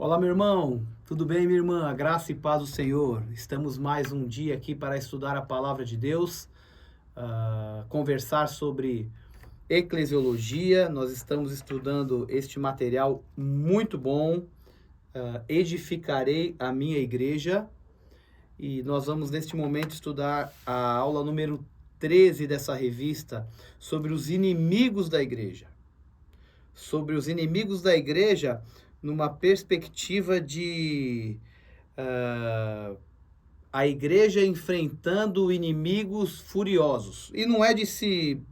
Olá, meu irmão. Tudo bem, minha irmã? A graça e paz do Senhor. Estamos mais um dia aqui para estudar a palavra de Deus, conversar sobre eclesiologia. Nós estamos estudando este material muito bom, Edificarei a Minha Igreja. E nós vamos, neste momento, estudar a aula número 13 dessa revista sobre os inimigos da igreja. Sobre os inimigos da igreja numa perspectiva de a igreja enfrentando inimigos furiosos. E não é de se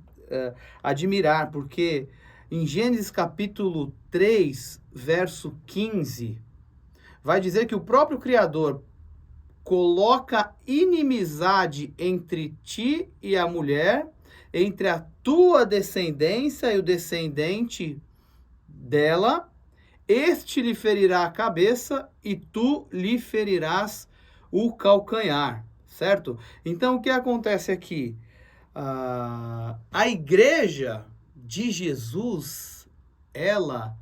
admirar, porque em Gênesis capítulo 3, verso 15, vai dizer que o próprio Criador coloca inimizade entre ti e a mulher, entre a tua descendência e o descendente dela. Este lhe ferirá a cabeça e tu lhe ferirás o calcanhar, certo? Então, o que acontece aqui? A igreja de Jesus, ela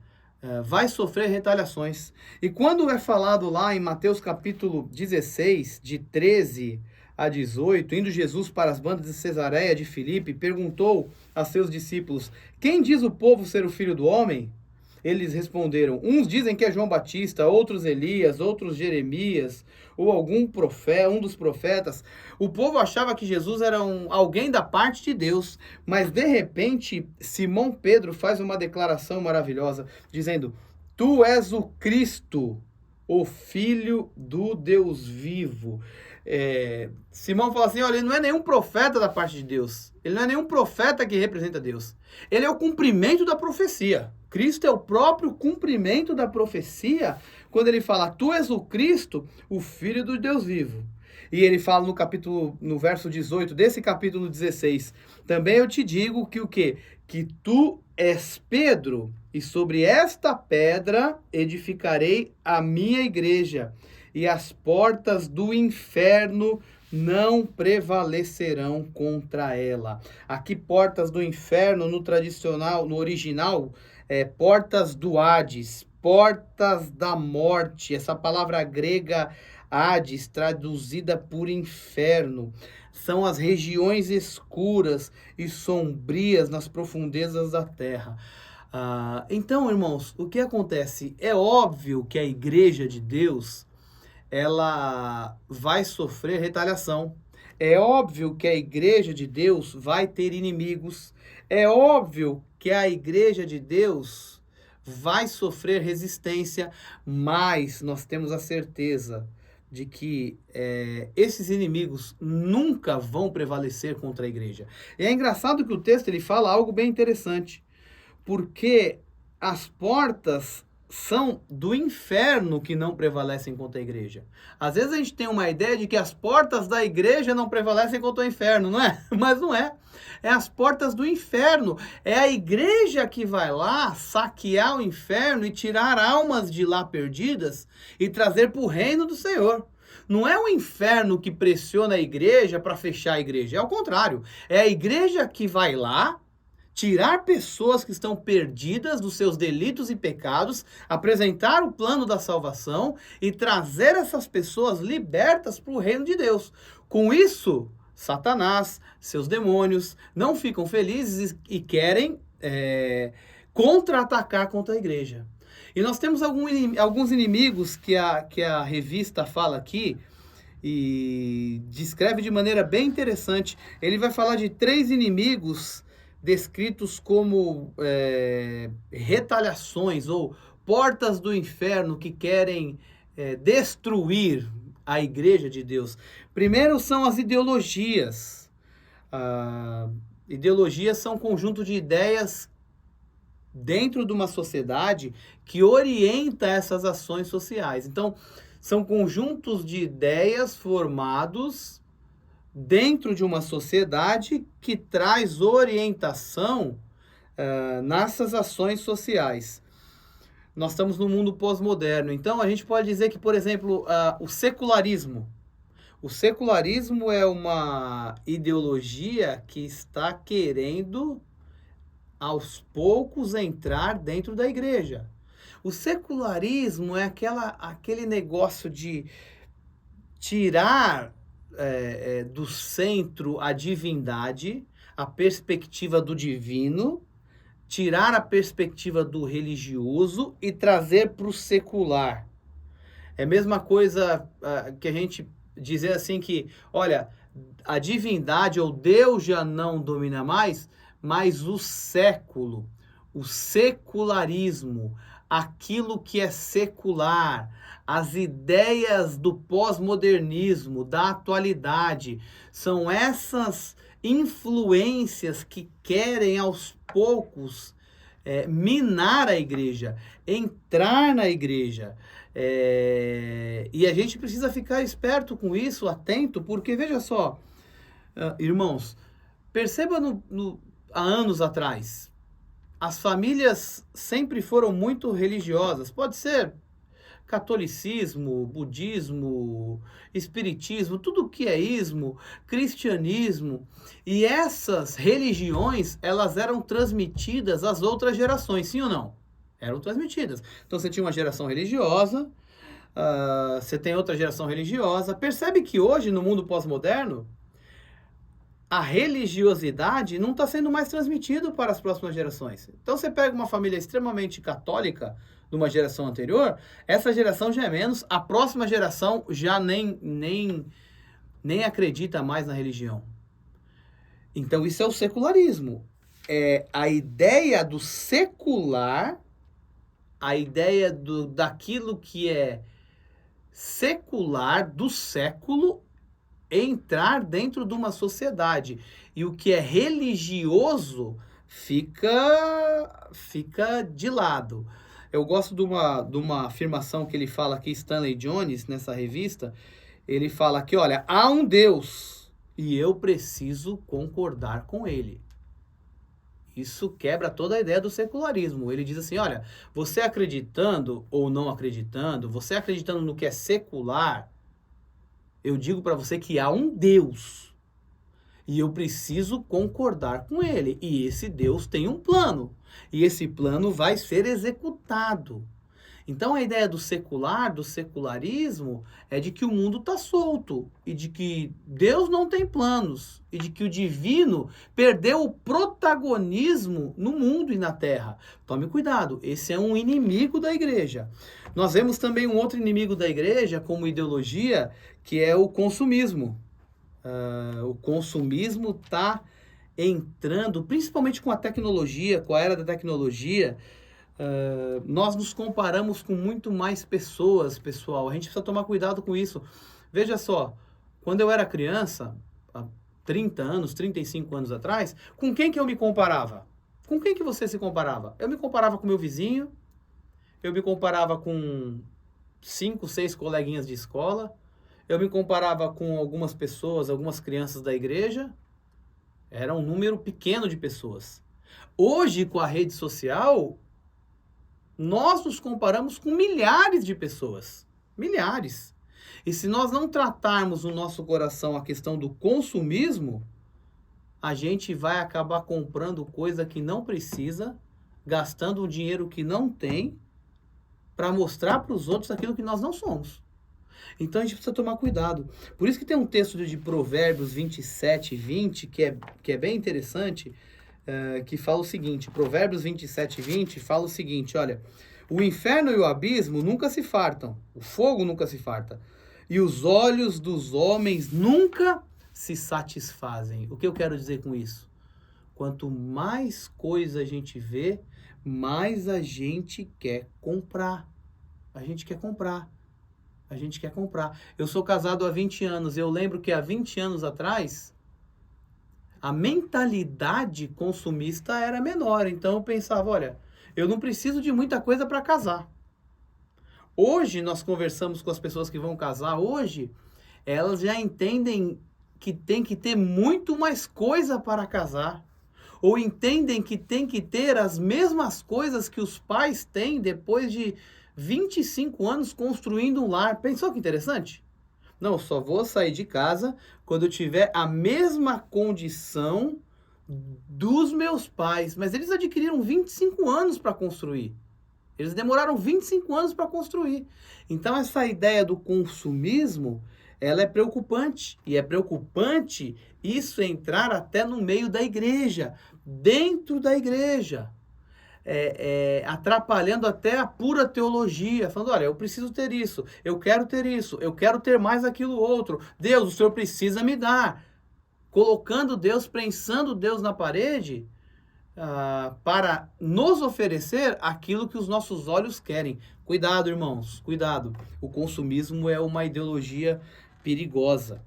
vai sofrer retaliações. E quando é falado lá em Mateus capítulo 16, de 13 a 18, indo Jesus para as bandas de Cesareia de Filipe, perguntou a seus discípulos: quem diz o povo ser o filho do homem? Eles responderam: uns dizem que é João Batista, outros Elias, outros Jeremias, ou algum profeta, um dos profetas. O povo achava que Jesus era alguém da parte de Deus, mas de repente Simão Pedro faz uma declaração maravilhosa, dizendo: tu és o Cristo, o Filho do Deus vivo. Simão fala assim: olha, ele não é nenhum profeta da parte de Deus. Ele não é nenhum profeta que representa Deus. Ele é o cumprimento da profecia. Cristo é o próprio cumprimento da profecia quando ele fala: tu és o Cristo, o Filho do Deus vivo. E ele fala no verso 18 desse capítulo 16: também eu te digo que o quê? Que tu és Pedro, e sobre esta pedra edificarei a minha igreja, e as portas do inferno não prevalecerão contra ela. Aqui, portas do inferno, no tradicional, no original, portas do Hades, portas da morte. Essa palavra grega Hades, traduzida por inferno, são as regiões escuras e sombrias nas profundezas da terra. Então, irmãos, o que acontece? É óbvio que a igreja de Deus, ela vai sofrer retaliação. É óbvio que a igreja de Deus vai ter inimigos. É óbvio que a igreja de Deus vai sofrer resistência, mas nós temos a certeza de que esses inimigos nunca vão prevalecer contra a igreja. E é engraçado que o texto ele fala algo bem interessante, porque as portas são do inferno que não prevalecem contra a igreja. Às vezes a gente tem uma ideia de que as portas da igreja não prevalecem contra o inferno, não é? Mas não é. É as portas do inferno. É a igreja que vai lá saquear o inferno e tirar almas de lá perdidas e trazer para o reino do Senhor. Não é o inferno que pressiona a igreja para fechar a igreja. É o contrário. É a igreja que vai lá tirar pessoas que estão perdidas dos seus delitos e pecados, apresentar o plano da salvação e trazer essas pessoas libertas para o reino de Deus. Com isso, Satanás, seus demônios, não ficam felizes e querem contra-atacar contra a igreja. E nós temos alguns inimigos que a revista fala aqui e descreve de maneira bem interessante. Ele vai falar de 3 inimigos descritos como retaliações ou portas do inferno que querem destruir a igreja de Deus. Primeiro são as ideologias. Ideologias são um conjunto de ideias dentro de uma sociedade que orienta essas ações sociais. Então, são conjuntos de ideias formados dentro de uma sociedade que traz orientação nessas ações sociais. Nós estamos no mundo pós-moderno, então a gente pode dizer que, por exemplo, o secularismo. O secularismo é uma ideologia que está querendo, aos poucos, entrar dentro da igreja. O secularismo é aquele negócio de tirar do centro a divindade, a perspectiva do divino, tirar a perspectiva do religioso e trazer para o secular. É a mesma coisa que a gente dizer assim que, olha, a divindade ou Deus já não domina mais, mas o século, o secularismo, aquilo que é secular, as ideias do pós-modernismo, da atualidade, são essas influências que querem aos poucos minar a igreja, entrar na igreja. E a gente precisa ficar esperto com isso, atento, porque veja só, irmãos, perceba há anos atrás, as famílias sempre foram muito religiosas, pode ser catolicismo, budismo, espiritismo, tudo que é ismo, cristianismo, e essas religiões, elas eram transmitidas às outras gerações, sim ou não? Eram transmitidas. Então você tinha uma geração religiosa, você tem outra geração religiosa. Percebe que hoje, no mundo pós-moderno, a religiosidade não está sendo mais transmitida para as próximas gerações. Então você pega uma família extremamente católica, de uma geração anterior, essa geração já é menos, a próxima geração já nem acredita mais na religião. Então isso é o secularismo. É a ideia do secular, a ideia daquilo que é secular, do século, entrar dentro de uma sociedade. E o que é religioso fica de lado. Eu gosto de uma afirmação que ele fala aqui, Stanley Jones, nessa revista. Ele fala que, olha, há um Deus e eu preciso concordar com ele. Isso quebra toda a ideia do secularismo. Ele diz assim, olha, você acreditando ou não acreditando, você acreditando no que é secular, eu digo para você que há um Deus e eu preciso concordar com ele. E esse Deus tem um plano. E esse plano vai ser executado. Então a ideia do secular, do secularismo, é de que o mundo está solto. E de que Deus não tem planos. E de que o divino perdeu o protagonismo no mundo e na terra. Tome cuidado, esse é um inimigo da igreja. Nós vemos também um outro inimigo da igreja como ideologia, que é o consumismo. O consumismo está entrando, principalmente com a tecnologia, com a era da tecnologia. Nós nos comparamos com muito mais pessoas, pessoal. A gente precisa tomar cuidado com isso. Veja só, quando eu era criança, há 30 anos, 35 anos atrás, com quem que eu me comparava? Com quem que você se comparava? Eu me comparava com meu vizinho, eu me comparava com 5, 6 coleguinhas de escola, eu me comparava com algumas pessoas, algumas crianças da igreja. Era um número pequeno de pessoas. Hoje, com a rede social, nós nos comparamos com milhares de pessoas. Milhares. E se nós não tratarmos no nosso coração a questão do consumismo, a gente vai acabar comprando coisa que não precisa, gastando o dinheiro que não tem, para mostrar para os outros aquilo que nós não somos. Então a gente precisa tomar cuidado. Por isso que tem um texto de Provérbios 27 e 20, que é bem interessante, que fala o seguinte, Provérbios 27 e 20 fala o seguinte, olha, o inferno e o abismo nunca se fartam, o fogo nunca se farta, e os olhos dos homens nunca se satisfazem. O que eu quero dizer com isso? Quanto mais coisa a gente vê, mais a gente quer comprar. A gente quer comprar. A gente quer comprar. Eu sou casado há 20 anos. Eu lembro que há 20 anos atrás, a mentalidade consumista era menor. Então eu pensava, olha, eu não preciso de muita coisa para casar. Hoje nós conversamos com as pessoas que vão casar. Hoje elas já entendem que tem que ter muito mais coisa para casar. Ou entendem que tem que ter as mesmas coisas que os pais têm depois de 25 anos construindo um lar. Pensou que interessante? Não, eu só vou sair de casa quando eu tiver a mesma condição dos meus pais. Mas eles adquiriram 25 anos para construir. Eles demoraram 25 anos para construir. Então, essa ideia do consumismo, ela é preocupante. E é preocupante isso entrar até no meio da igreja, dentro da igreja. Atrapalhando até a pura teologia, falando, olha, eu preciso ter isso, eu quero ter mais aquilo outro. Deus, o Senhor precisa me dar. Colocando Deus, prensando Deus na parede, para nos oferecer aquilo que os nossos olhos querem. Cuidado, irmãos, cuidado. O consumismo é uma ideologia perigosa.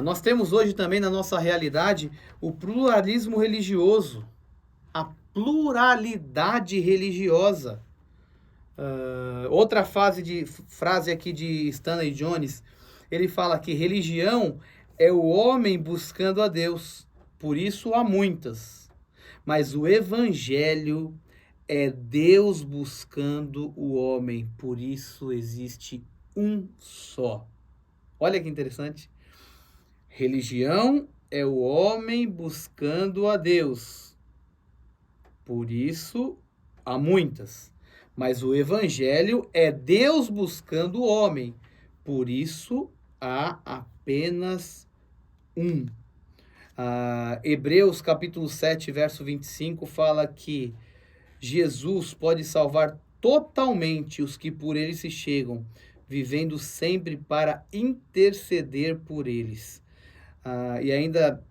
Nós temos hoje também na nossa realidade o pluralismo religioso, a pluralidade religiosa. Outra frase aqui de Stanley Jones, ele fala que religião é o homem buscando a Deus, por isso há muitas. Mas o evangelho é Deus buscando o homem, por isso existe um só. Olha que interessante. Religião é o homem buscando a Deus, por isso há muitas. Mas o evangelho é Deus buscando o homem, por isso há apenas um. Hebreus capítulo 7, verso 25 fala que Jesus pode salvar totalmente os que por ele se chegam, vivendo sempre para interceder por eles. E ainda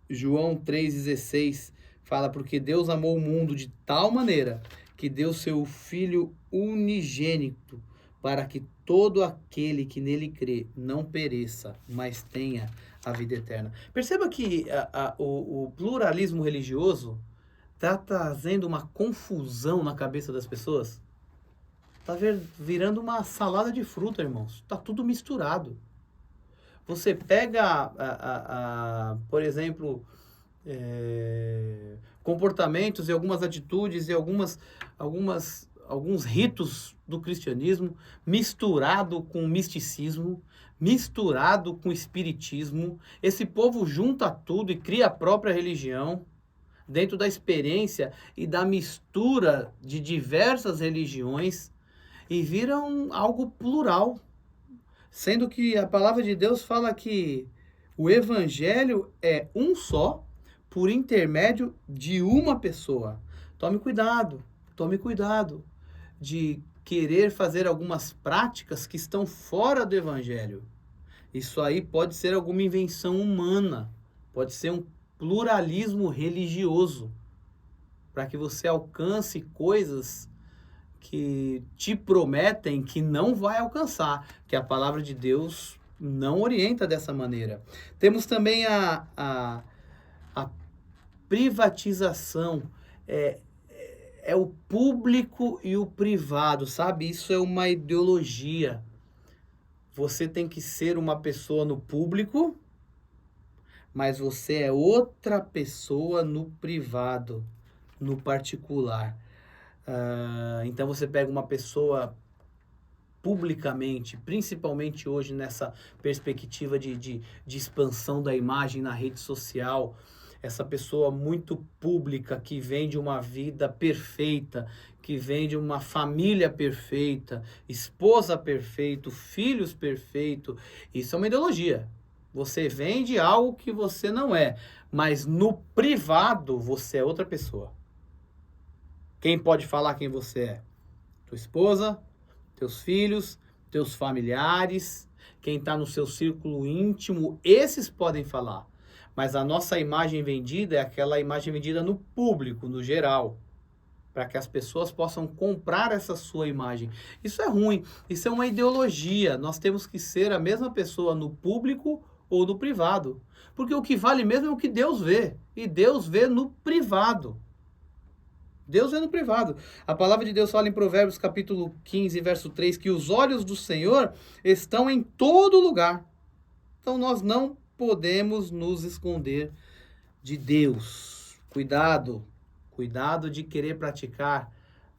João 3,16 fala, porque Deus amou o mundo de tal maneira que deu seu Filho unigênito, para que todo aquele que nele crê não pereça, mas tenha a vida eterna. Perceba que o pluralismo religioso está trazendo uma confusão na cabeça das pessoas. Está virando uma salada de fruta, irmãos. Está tudo misturado. Você pega, por exemplo, comportamentos e algumas atitudes e alguns ritos do cristianismo misturado com misticismo, misturado com espiritismo. Esse povo junta tudo e cria a própria religião dentro da experiência e da mistura de diversas religiões e viram algo plural. Sendo que a palavra de Deus fala que o evangelho é um só, por intermédio de uma pessoa. Tome cuidado de querer fazer algumas práticas que estão fora do evangelho. Isso aí pode ser alguma invenção humana, pode ser um pluralismo religioso, para que você alcance coisas que te prometem que não vai alcançar, que a palavra de Deus não orienta dessa maneira. Temos também a privatização, é o público e o privado, sabe? Isso é uma ideologia. Você tem que ser uma pessoa no público, mas você é outra pessoa no privado, no particular. Então você pega uma pessoa publicamente, principalmente hoje nessa perspectiva de expansão da imagem na rede social, essa pessoa muito pública que vem de uma vida perfeita, que vem de uma família perfeita, esposa perfeita, filhos perfeitos, isso é uma ideologia. Você vende algo que você não é, mas no privado você é outra pessoa. Quem pode falar quem você é? Tua esposa, teus filhos, teus familiares, quem está no seu círculo íntimo, esses podem falar. Mas a nossa imagem vendida é aquela imagem vendida no público, no geral, para que as pessoas possam comprar essa sua imagem. Isso é ruim, isso é uma ideologia. Nós temos que ser a mesma pessoa no público ou no privado. Porque o que vale mesmo é o que Deus vê. E Deus vê no privado. Deus vê no privado. A palavra de Deus fala em Provérbios capítulo 15, verso 3, que os olhos do Senhor estão em todo lugar. Então nós não podemos nos esconder de Deus. Cuidado de querer praticar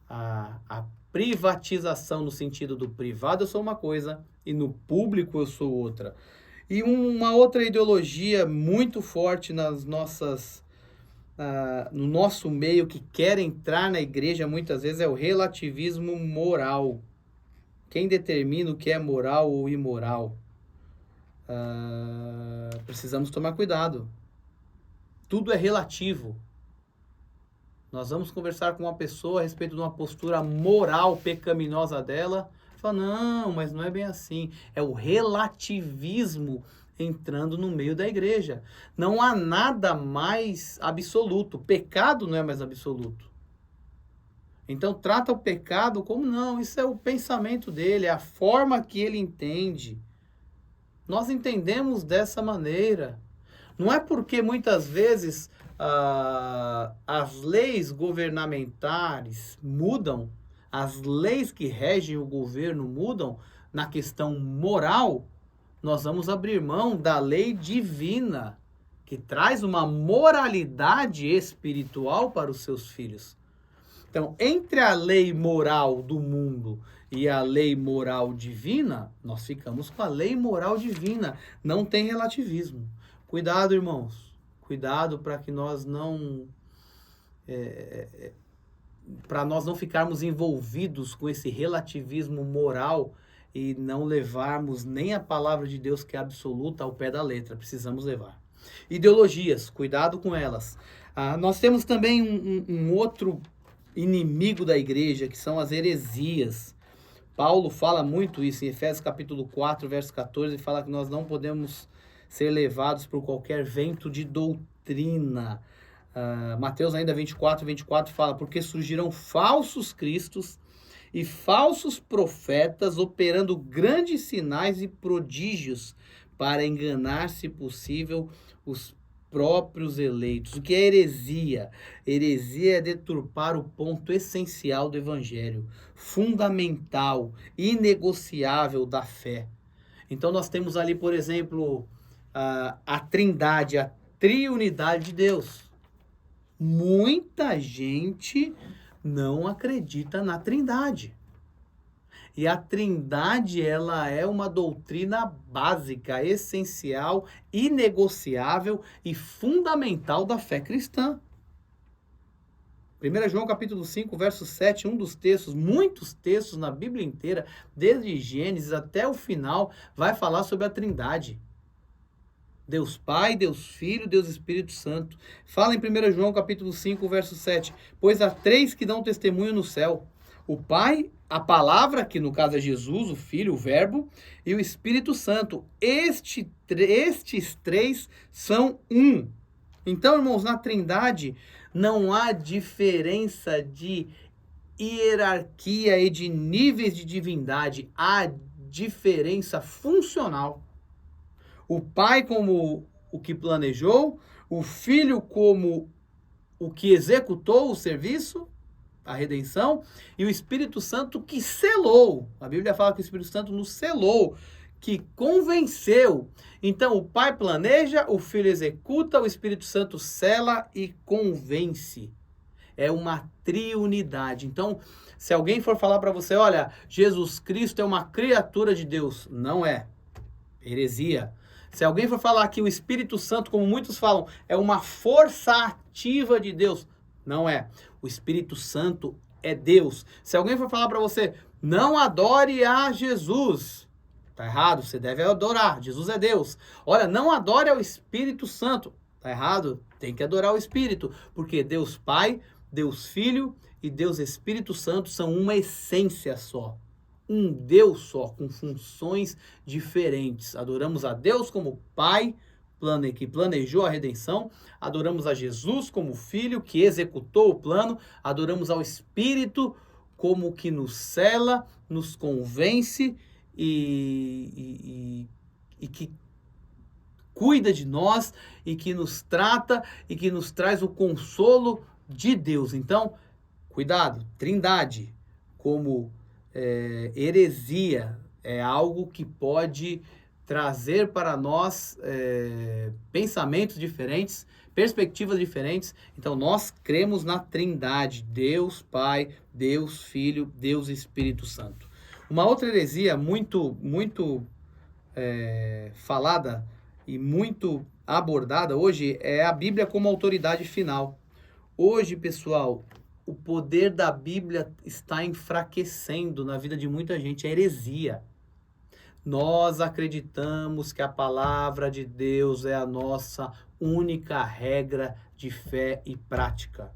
a privatização no sentido do privado eu sou uma coisa e no público eu sou outra. E uma outra ideologia muito forte nas nossas no nosso meio que quer entrar na igreja muitas vezes é o relativismo moral. Quem determina o que é moral ou imoral? Precisamos tomar cuidado. Tudo é relativo. Nós vamos conversar com uma pessoa a respeito de uma postura moral pecaminosa dela. Fala, não, mas não é bem assim. É o relativismo entrando no meio da igreja. Não há nada mais absoluto. O pecado não é mais absoluto. Então trata o pecado como não, isso é o pensamento dele, é a forma que ele entende. Nós entendemos dessa maneira. Não é porque muitas vezes as leis governamentais mudam, as leis que regem o governo mudam na questão moral, nós vamos abrir mão da lei divina, que traz uma moralidade espiritual para os seus filhos. Então, entre a lei moral do mundo e a lei moral divina, nós ficamos com a lei moral divina. Não tem relativismo. Cuidado, irmãos. Cuidado para que nós não... para nós não ficarmos envolvidos com esse relativismo moral e não levarmos nem a palavra de Deus, que é absoluta, ao pé da letra. Precisamos levar. Ideologias, cuidado com elas. Nós temos também um outro inimigo da igreja, que são as heresias. Paulo fala muito isso em Efésios capítulo 4, verso 14, fala que nós não podemos ser levados por qualquer vento de doutrina. Mateus ainda 24 fala, porque surgirão falsos cristos e falsos profetas operando grandes sinais e prodígios para enganar, se possível, os próprios eleitos. O que é heresia? Heresia é deturpar o ponto essencial do evangelho, fundamental, inegociável da fé. Então nós temos ali, por exemplo, a trindade, a triunidade de Deus. Muita gente não acredita na trindade. E a trindade, ela é uma doutrina básica, essencial, inegociável e fundamental da fé cristã. 1 João capítulo 5, verso 7, um dos textos, muitos textos na Bíblia inteira, desde Gênesis até o final, vai falar sobre a trindade. Deus Pai, Deus Filho, Deus Espírito Santo. Fala em 1 João capítulo 5, verso 7, pois há três que dão testemunho no céu, o Pai, a palavra, que no caso é Jesus, o Filho, o Verbo, e o Espírito Santo. Estes três são um. Então, irmãos, na Trindade não há diferença de hierarquia e de níveis de divindade. Há diferença funcional. O Pai como o que planejou, o Filho como o que executou o serviço, a redenção, e o Espírito Santo que selou. A Bíblia fala que o Espírito Santo nos selou, que convenceu. Então o Pai planeja, o Filho executa, o Espírito Santo sela e convence. É uma triunidade. Então, se alguém for falar para você, olha, Jesus Cristo é uma criatura de Deus, não é. Heresia. Se alguém for falar que o Espírito Santo, como muitos falam, é uma força ativa de Deus, não é. O Espírito Santo é Deus. Se alguém for falar para você, não adore a Jesus, tá errado, você deve adorar, Jesus é Deus. Olha, não adore ao Espírito Santo, tá errado, tem que adorar o Espírito, porque Deus Pai, Deus Filho e Deus Espírito Santo são uma essência só. Um Deus só, com funções diferentes. Adoramos a Deus como Pai, que planejou a redenção, adoramos a Jesus como Filho, que executou o plano, adoramos ao Espírito como que nos sela, nos convence e que cuida de nós e que nos trata e que nos traz o consolo de Deus. Então, cuidado, trindade como heresia é algo que pode trazer para nós pensamentos diferentes, perspectivas diferentes. Então nós cremos na trindade, Deus Pai, Deus Filho, Deus Espírito Santo. Uma outra heresia muito falada e muito abordada hoje é a Bíblia como autoridade final. Hoje, pessoal, o poder da Bíblia está enfraquecendo na vida de muita gente, é heresia. Nós acreditamos que a palavra de Deus é a nossa única regra de fé e prática.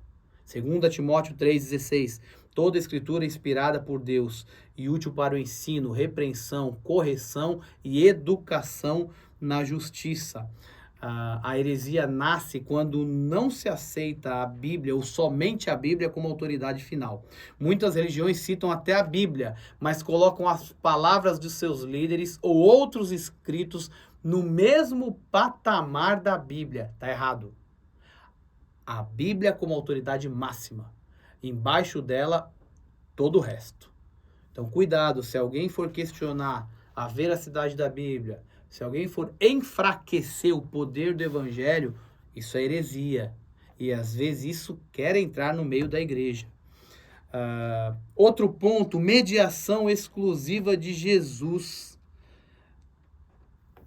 2 Timóteo 3,16. Toda escritura é inspirada por Deus e útil para o ensino, repreensão, correção e educação na justiça. A heresia nasce quando não se aceita a Bíblia ou somente a Bíblia como autoridade final. Muitas religiões citam até a Bíblia, mas colocam as palavras de seus líderes ou outros escritos no mesmo patamar da Bíblia. Está errado. A Bíblia como autoridade máxima. Embaixo dela, todo o resto. Então, cuidado, se alguém for questionar a veracidade da Bíblia, se alguém for enfraquecer o poder do evangelho, isso é heresia. E às vezes isso quer entrar no meio da igreja. Outro ponto, mediação exclusiva de Jesus.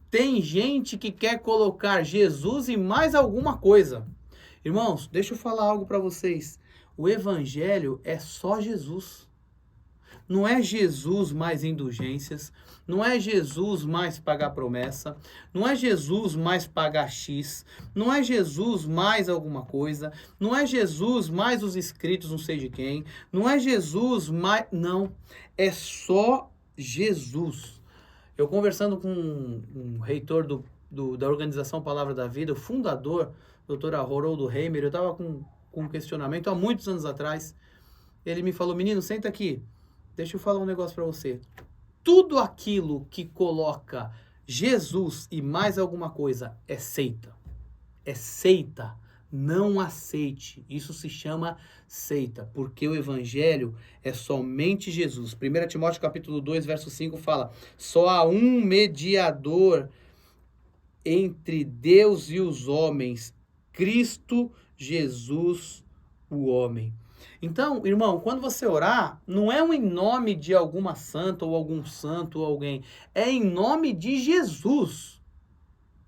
Tem gente que quer colocar Jesus em mais alguma coisa. Irmãos, deixa eu falar algo para vocês. O evangelho é só Jesus. Não é Jesus mais indulgências, não é Jesus mais pagar promessa, não é Jesus mais pagar X, não é Jesus mais alguma coisa, não é Jesus mais os escritos não sei de quem, não é Jesus mais... Não, é só Jesus. Eu conversando com um reitor da organização Palavra da Vida, o fundador, Dr. Haroldo Heimer, eu estava com um questionamento há muitos anos atrás. Ele me falou, menino, senta aqui. Deixa eu falar um negócio para você. Tudo aquilo que coloca Jesus e mais alguma coisa é seita. É seita. Não aceite. Isso se chama seita, porque o evangelho é somente Jesus. 1 Timóteo capítulo 2, verso 5 fala: só há um mediador entre Deus e os homens, Cristo Jesus, o homem. Então, irmão, quando você orar, não é em nome de alguma santa ou algum santo ou alguém. É em nome de Jesus.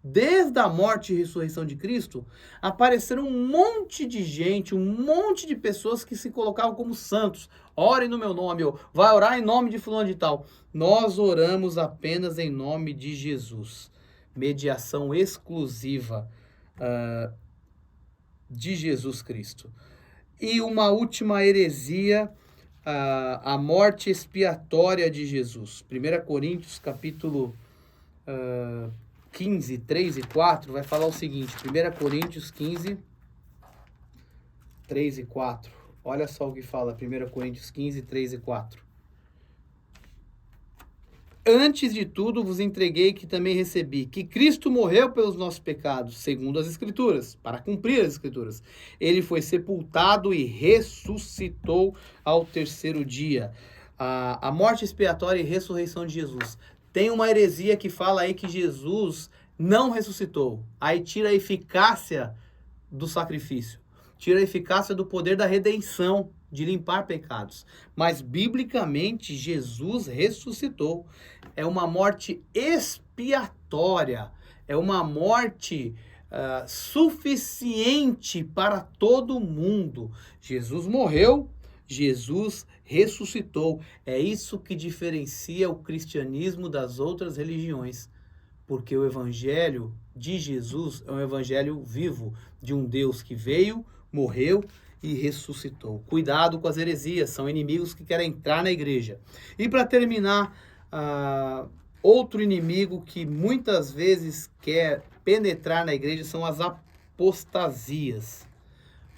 Desde a morte e ressurreição de Cristo, apareceram um monte de gente, um monte de pessoas que se colocavam como santos. Ore no meu nome, ou vai orar em nome de fulano de tal. Nós oramos apenas em nome de Jesus. Mediação exclusiva de Jesus Cristo. E uma última heresia, a morte expiatória de Jesus. 1 Coríntios, capítulo 15, 3 e 4, vai falar o seguinte. 1 Coríntios 15, 3 e 4. Olha só o que fala 1 Coríntios 15, 3 e 4. Antes de tudo vos entreguei que também recebi, que Cristo morreu pelos nossos pecados, segundo as Escrituras, para cumprir as Escrituras. Ele foi sepultado e ressuscitou ao terceiro dia. A morte expiatória e ressurreição de Jesus. Tem uma heresia que fala aí que Jesus não ressuscitou. Aí tira a eficácia do sacrifício. Tira a eficácia do poder da redenção, de limpar pecados. Mas, biblicamente, Jesus ressuscitou. É uma morte expiatória. É uma morte suficiente para todo mundo. Jesus morreu, Jesus ressuscitou. É isso que diferencia o cristianismo das outras religiões. Porque o evangelho de Jesus é um evangelho vivo, de um Deus que veio, morreu e ressuscitou. Cuidado com as heresias, são inimigos que querem entrar na igreja. E para terminar, outro inimigo que muitas vezes quer penetrar na igreja são as apostasias.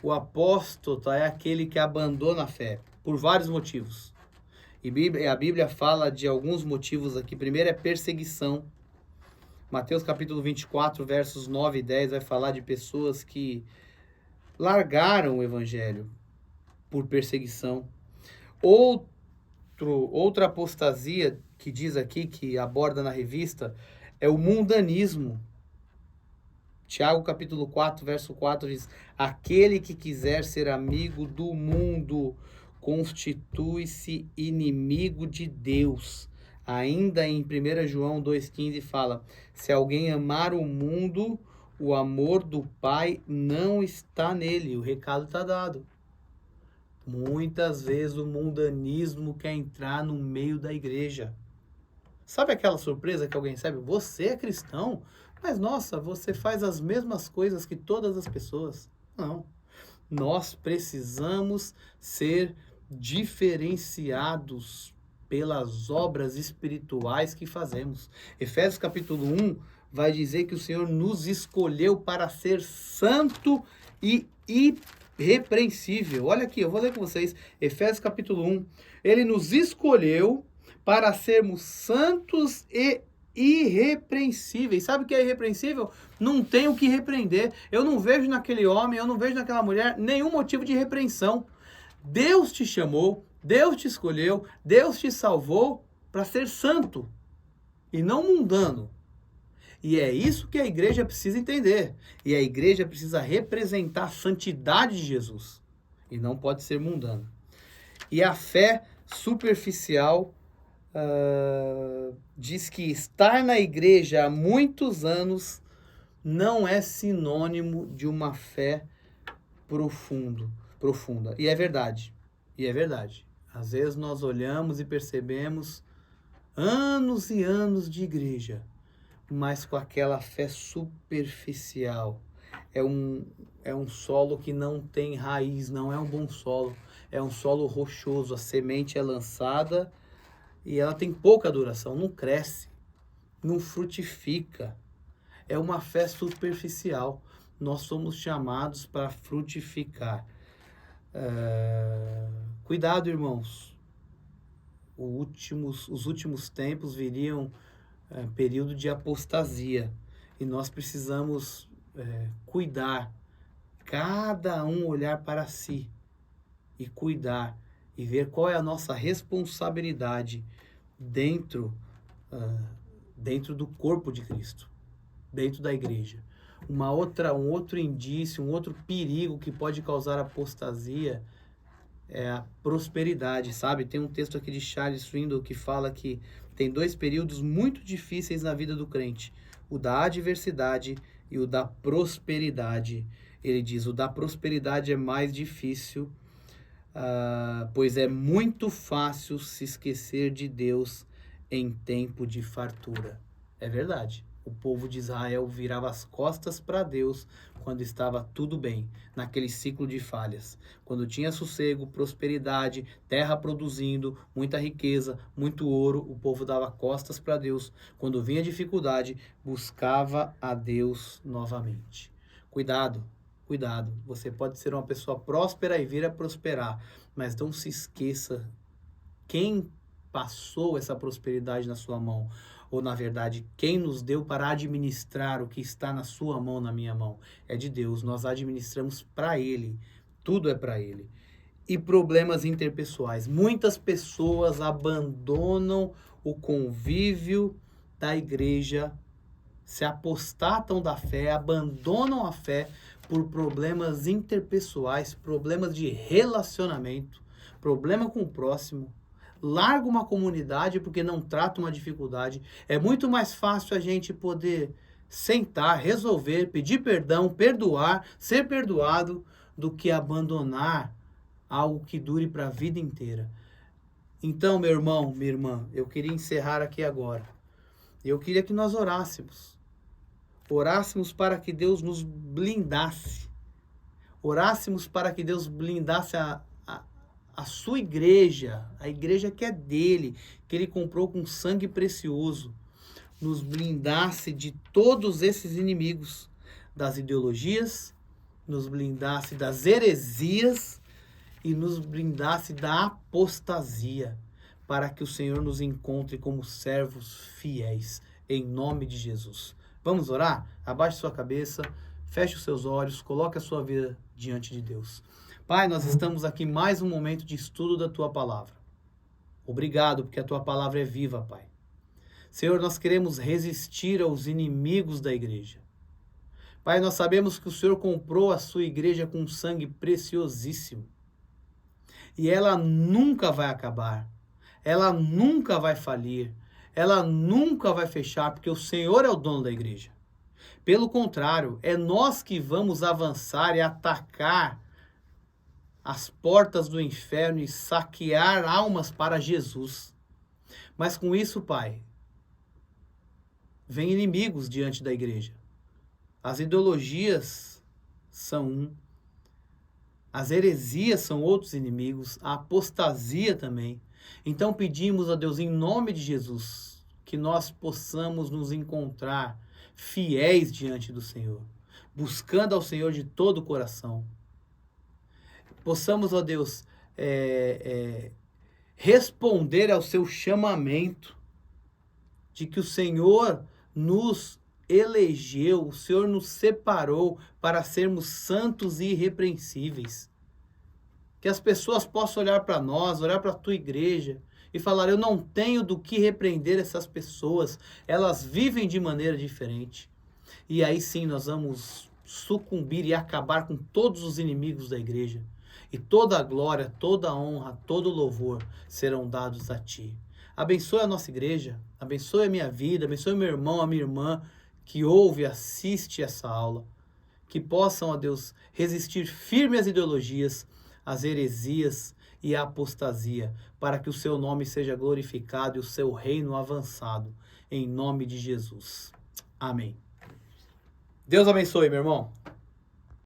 O apóstata é aquele que abandona a fé, por vários motivos. E a Bíblia fala de alguns motivos aqui. Primeiro é perseguição. Mateus capítulo 24, versos 9 e 10 vai falar de pessoas que largaram o evangelho por perseguição. Outra apostasia que diz aqui, que aborda na revista, é o mundanismo. Tiago capítulo 4, verso 4 diz: aquele que quiser ser amigo do mundo constitui-se inimigo de Deus. Ainda em 1 João 2,15 fala: se alguém amar o mundo, O amor do Pai não está nele. O recado está dado. Muitas vezes o mundanismo quer entrar no meio da igreja. Sabe aquela surpresa que alguém recebe? Você é cristão, mas nossa, você faz as mesmas coisas que todas as pessoas. Não. Nós precisamos ser diferenciados pelas obras espirituais que fazemos. Efésios capítulo 1 vai dizer que o Senhor nos escolheu para ser santo e irrepreensível. Olha aqui, eu vou ler com vocês. Efésios capítulo 1. Ele nos escolheu para sermos santos e irrepreensíveis. Sabe o que é irrepreensível? Não tem o que repreender. Eu não vejo naquele homem, eu não vejo naquela mulher nenhum motivo de repreensão. Deus te chamou, Deus te escolheu, Deus te salvou para ser santo e não mundano. E é isso que a igreja precisa entender. E a igreja precisa representar a santidade de Jesus. E não pode ser mundano. E a fé superficial diz que estar na igreja há muitos anos não é sinônimo de uma fé profunda. E é verdade. Às vezes nós olhamos e percebemos anos e anos de igreja, mas com aquela fé superficial. É um solo que não tem raiz, não é um bom solo. É um solo rochoso, a semente é lançada e ela tem pouca duração, não cresce, não frutifica. É uma fé superficial. Nós somos chamados para frutificar. Cuidado, irmãos. Os últimos tempos viriam período de apostasia. E nós precisamos cuidar. Cada um olhar para si. E cuidar. E ver qual é a nossa responsabilidade dentro do corpo de Cristo. Dentro da igreja. Um outro indício, um outro perigo que pode causar apostasia é a prosperidade, sabe? Tem um texto aqui de Charles Swindoll que fala que tem 2 períodos muito difíceis na vida do crente. O da adversidade e o da prosperidade. Ele diz, o da prosperidade é mais difícil, pois é muito fácil se esquecer de Deus em tempo de fartura. É verdade. O povo de Israel virava as costas para Deus quando estava tudo bem, naquele ciclo de falhas. Quando tinha sossego, prosperidade, terra produzindo, muita riqueza, muito ouro, o povo dava costas para Deus. Quando vinha dificuldade, buscava a Deus novamente. Cuidado. Você pode ser uma pessoa próspera e vir a prosperar, mas não se esqueça quem passou essa prosperidade na sua mão. Ou, na verdade, quem nos deu para administrar o que está na sua mão, na minha mão? É de Deus. Nós administramos para Ele. Tudo é para Ele. E problemas interpessoais. Muitas pessoas abandonam o convívio da igreja, se apostatam da fé, abandonam a fé por problemas interpessoais, problemas de relacionamento, problema com o próximo. Larga uma comunidade porque não trata uma dificuldade. É muito mais fácil a gente poder sentar, resolver, pedir perdão, perdoar, ser perdoado, do que abandonar algo que dure para a vida inteira. Então, meu irmão, minha irmã, eu queria encerrar aqui agora. Eu queria que nós orássemos. Orássemos para que Deus nos blindasse. Orássemos para que Deus blindasse a sua igreja, a igreja que é dele, que ele comprou com sangue precioso, nos blindasse de todos esses inimigos, das ideologias, nos blindasse das heresias e nos blindasse da apostasia, para que o Senhor nos encontre como servos fiéis, em nome de Jesus. Vamos orar? Abaixe sua cabeça, feche os seus olhos, coloque a sua vida diante de Deus. Pai, nós estamos aqui mais um momento de estudo da Tua Palavra. Obrigado, porque a Tua Palavra é viva, Pai. Senhor, nós queremos resistir aos inimigos da igreja. Pai, nós sabemos que o Senhor comprou a sua igreja com sangue preciosíssimo. E ela nunca vai acabar. Ela nunca vai falir. Ela nunca vai fechar, porque o Senhor é o dono da igreja. Pelo contrário, é nós que vamos avançar e atacar as portas do inferno e saquear almas para Jesus. Mas com isso, Pai, vem inimigos diante da igreja. As ideologias são um, as heresias são outros inimigos, a apostasia também. Então pedimos a Deus, em nome de Jesus, que nós possamos nos encontrar fiéis diante do Senhor, buscando ao Senhor de todo o coração. Possamos, ó Deus, responder ao seu chamamento de que o Senhor nos elegeu, o Senhor nos separou para sermos santos e irrepreensíveis. Que as pessoas possam olhar para nós, olhar para a tua igreja e falar: eu não tenho do que repreender essas pessoas, elas vivem de maneira diferente. E aí sim nós vamos sucumbir e acabar com todos os inimigos da igreja. E toda a glória, toda a honra, todo o louvor serão dados a ti. Abençoe a nossa igreja, abençoe a minha vida, abençoe meu irmão, a minha irmã que ouve e assiste essa aula. Que possam, ó Deus, resistir firme às ideologias, às heresias e à apostasia, para que o seu nome seja glorificado e o seu reino avançado, em nome de Jesus. Amém. Deus abençoe, meu irmão.